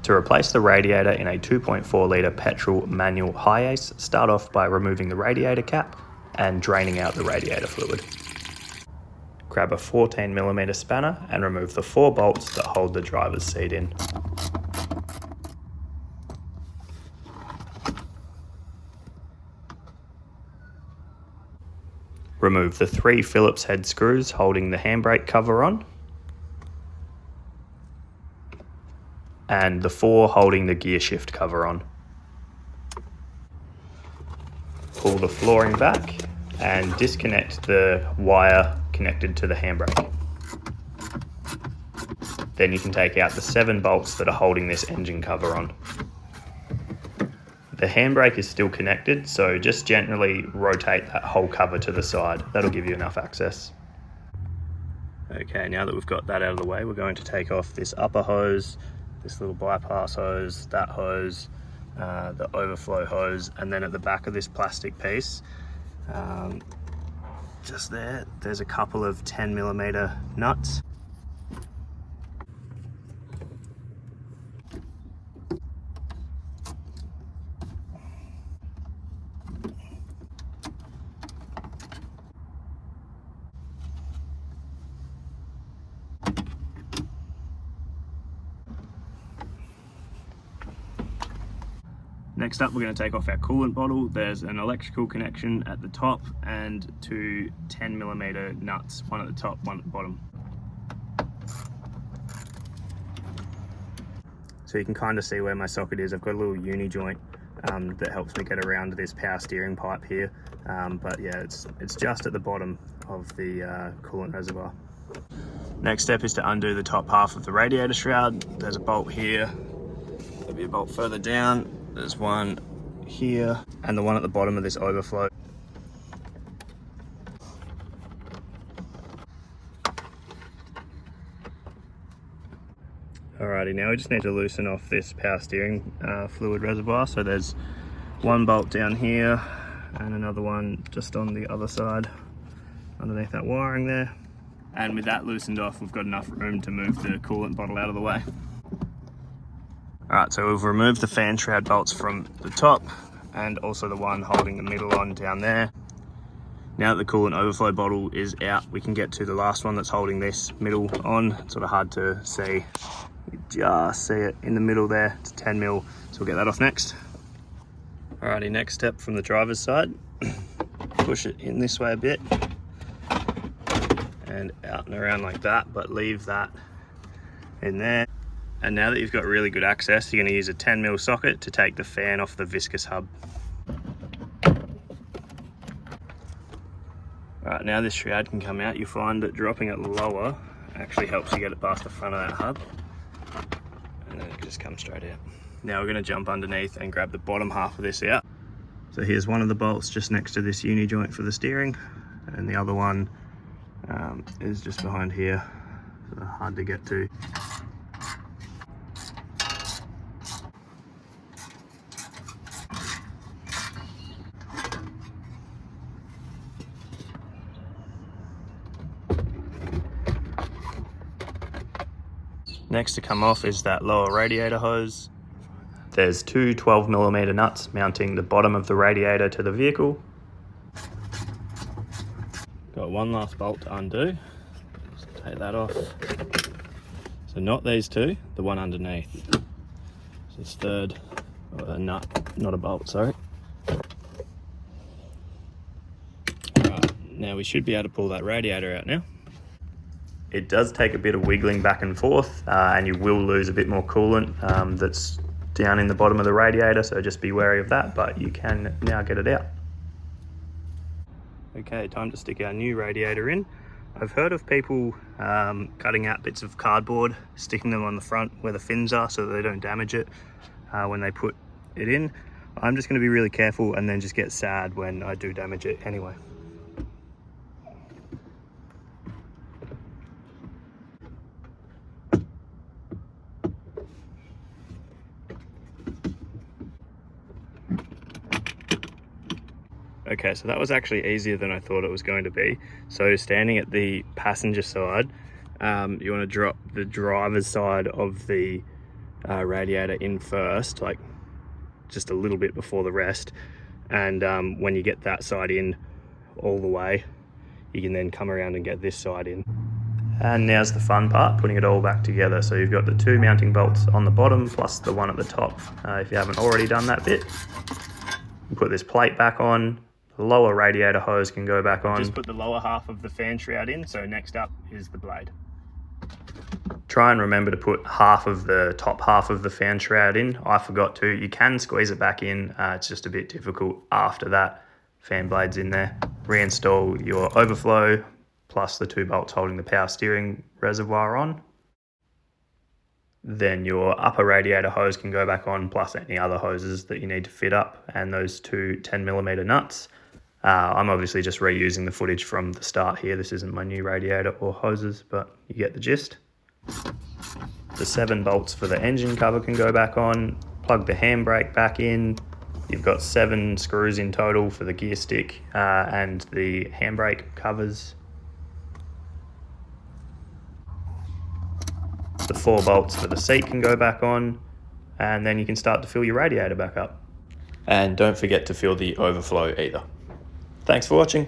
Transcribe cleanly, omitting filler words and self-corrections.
To replace the radiator in a 2.4 litre petrol manual Hiace, start off by removing the radiator cap and draining out the radiator fluid. Grab a 14mm spanner and remove the 4 bolts that hold the driver's seat in. Remove the 3 Phillips head screws holding the handbrake cover on, and the 4 holding the gear shift cover on. Pull the flooring back and disconnect the wire connected to the handbrake. Then you can take out the 7 bolts that are holding this engine cover on. The handbrake is still connected, so just gently rotate that whole cover to the side. That'll give you enough access. Okay, now that we've got that out of the way, we're going to take off this upper hose, this little bypass hose, that hose, the overflow hose, and then at the back of this plastic piece, just there's a couple of 10mm nuts. Next up, we're going to take off our coolant bottle. There's an electrical connection at the top and 2 10mm nuts, one at the top, one at the bottom. So you can kind of see where my socket is. I've got a little uni joint that helps me get around this power steering pipe here. But yeah, it's just at the bottom of the coolant reservoir. Next step is to undo the top half of the radiator shroud. There's a bolt here, there'll be a bolt further down. There's one here and the one at the bottom of this overflow. Alrighty, now we just need to loosen off this power steering fluid reservoir. So there's one bolt down here and another one just on the other side underneath that wiring there. And with that loosened off, we've got enough room to move the coolant bottle out of the way. Alright, so we've removed the fan shroud bolts from the top and also the one holding the middle on down there. Now that the coolant overflow bottle is out, we can get to the last one that's holding this middle on. It's sort of hard to see. You just see it in the middle there. It's 10mm, so we'll get that off next. Alrighty, next step from the driver's side. Push it in this way a bit and out and around like that, but leave that in there. And now that you've got really good access, you're going to use a 10mm socket to take the fan off the viscous hub. Alright, now this shroud can come out. You find that dropping it lower actually helps you get it past the front of that hub. And then it just comes straight out. Now we're going to jump underneath and grab the bottom half of this out. So here's one of the bolts just next to this uni joint for the steering, and the other one is just behind here, so hard to get to. Next to come off is that lower radiator hose. There's 2 12mm nuts mounting the bottom of the radiator to the vehicle. Got one last bolt to undo. Just take that off. So not these two, the one underneath. So this third, a nut, not a bolt, sorry. Right, now we should be able to pull that radiator out now. It does take a bit of wiggling back and forth, and you will lose a bit more coolant that's down in the bottom of the radiator, so just be wary of that, but you can now get it out. Okay, time to stick our new radiator in. I've heard of people cutting out bits of cardboard, sticking them on the front where the fins are so that they don't damage it when they put it in. I'm just going to be really careful and then just get sad when I do damage it anyway. Okay, so that was actually easier than I thought it was going to be. So standing at the passenger side, you want to drop the driver's side of the radiator in first, like just a little bit before the rest, and when you get that side in all the way, you can then come around and get this side in. And now's the fun part, putting it all back together. So you've got the 2 mounting bolts on the bottom plus the one at the top. If you haven't already done that bit, you put this plate back on, the lower radiator hose can go back on. Just put the lower half of the fan shroud in, so next up is the blade. Try and remember to put half of the top half of the fan shroud in. I forgot to. You can squeeze it back in, it's just a bit difficult after that fan blade's in there. Reinstall your overflow plus the 2 bolts holding the power steering reservoir on. Then your upper radiator hose can go back on, plus any other hoses that you need to fit up, and those 2 10mm nuts. I'm obviously just reusing the footage from the start here. This isn't my new radiator or hoses, but you get the gist. The 7 bolts for the engine cover can go back on. Plug the handbrake back in. You've got 7 screws in total for the gear stick and the handbrake covers. The 4 bolts for the seat can go back on, and then you can start to fill your radiator back up. And don't forget to fill the overflow either. Thanks for watching.